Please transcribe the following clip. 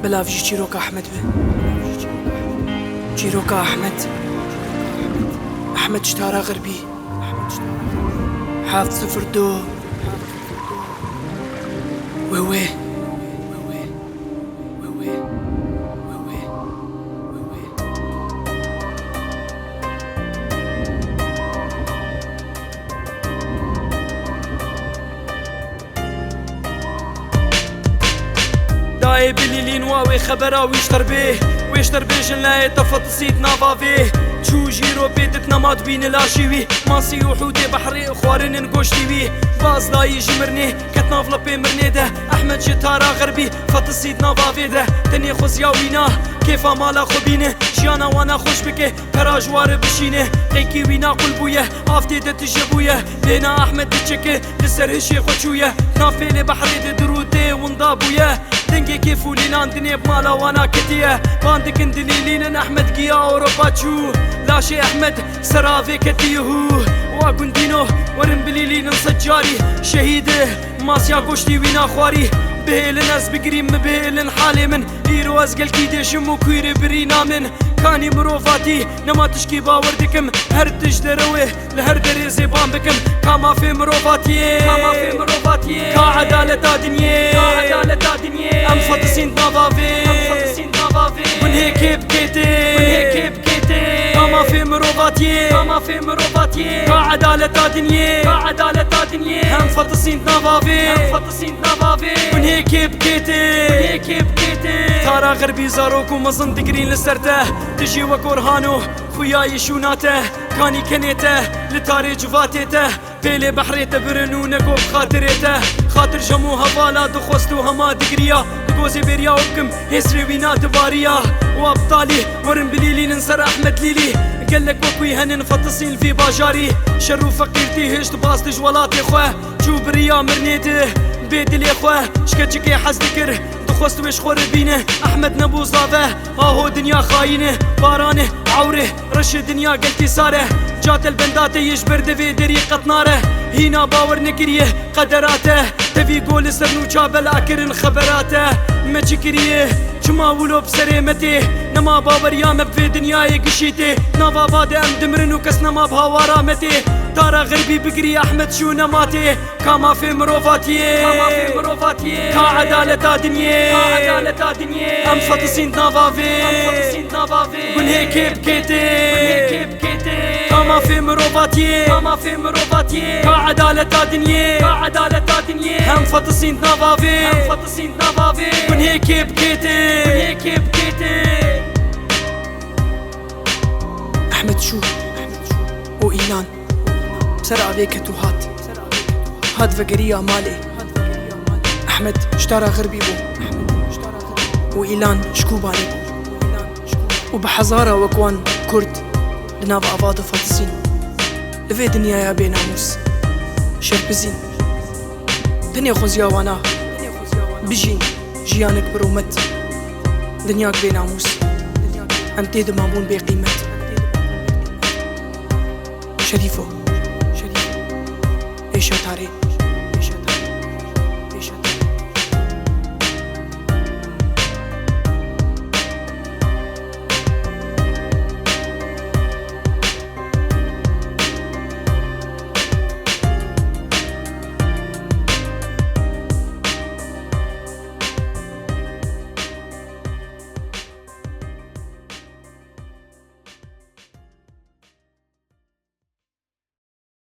بلافجي چیرۆکە ئەحمەد بێ چیرۆکە ئەحمەد شتارە غەربی 702 وێ داي بليلين واوي خبرا ويشتر بيجن لا يتفتصيد نافافي تشو جيرو بيتت نمات بين الاشيوي ماسي وحودي بحري خوارن نقوشتيوي باز لا يجمرني كتنافلا بمرني ده احمد جتارا غربي فتصيد نافافي ده تني خزياوينا كيفا مالا خبينه جيانا وانا خوش بكي كراجوار بشينه قيكي وينا قلبويه افتي تجبويه لينا احمد تشكي لسر هشي خوشويه نافيلي بحري دروتي ونضابويه دنگي كيفو لينان دنيا بمالا وانا كتيه باندك اندليلين احمد قيا اوروبا تشو لاشي احمد سرافي كتيهو واقندينو ورن بليلين سجاري شهيده ماسيا قشتي وينا خواري بهيلن از بقريم بهيلن حالي من ايرو ازقل كيدي شمو كويري برينا من كاني مروفاتي نما تشكي باوردكم هر تجدروه لهر دريزي بام بكم كاما في مروفاتي كعدالة دنيا ام فطسين نافافي من هيك بكيتي كاما في مروفاتي كعدالة دنيا هم فطسين نافافي من هيك بكيتي تارا غربي زاروك ومظن دقرين لسرته تجي وكورهانو خويا يشوناته كاني كنيته لتاري جفاتيته بيلي بحريته برنونك وبخاطريته خاطر جمو هفالا دخوستو هما دقريا دقوزي بيريا وبكم هسري وينا دباريا وابطالي ورن بليلي ننصر احمد ليلي قالك وكوي هنن فطسين في باجاري شرو فقيرتي هشت باس تجولاتي خواه جو بريا مرنيته بيدي خواه شكتشكي حز ذكر دخوست ويش خور بينه احمد نبو صافه اهو دنيا خاينه بارانه عوره رش دنيا قلتي ساره جات البندات يجبر دفي دريقة ناره هنا باور نكريه قدراته تفي قول سرنو جابل اكرن خبراته ما تشكريه شما ولو بسريمته نما باور يام في دنيا يقشيته نافا باد ام دمرن وكسنا ما بهوارامته تارا غربي بقري احمد شو نماتي كاما في مروفاتي كعدالة دنيا ام فطسين نافافي من هيك بكيتي كاما في مروفاتي كعدالة دنيا هم فطسين نافافي من هيك بكيتي احمد شو وإيلان بسرعة بيكتو هاد فقرية مالي أحمد اشترى غربي بو وإيلان شكوباني بو وبحزارة وكوان كرد لناب أفاد فلسطين لفي دنيا يا بي ناموس شربزين دنيا خوزيا وانا بجين جيانك برومت دنياك بي ناموس أم تيدو مامون بي قيمت شريفو ايش تاري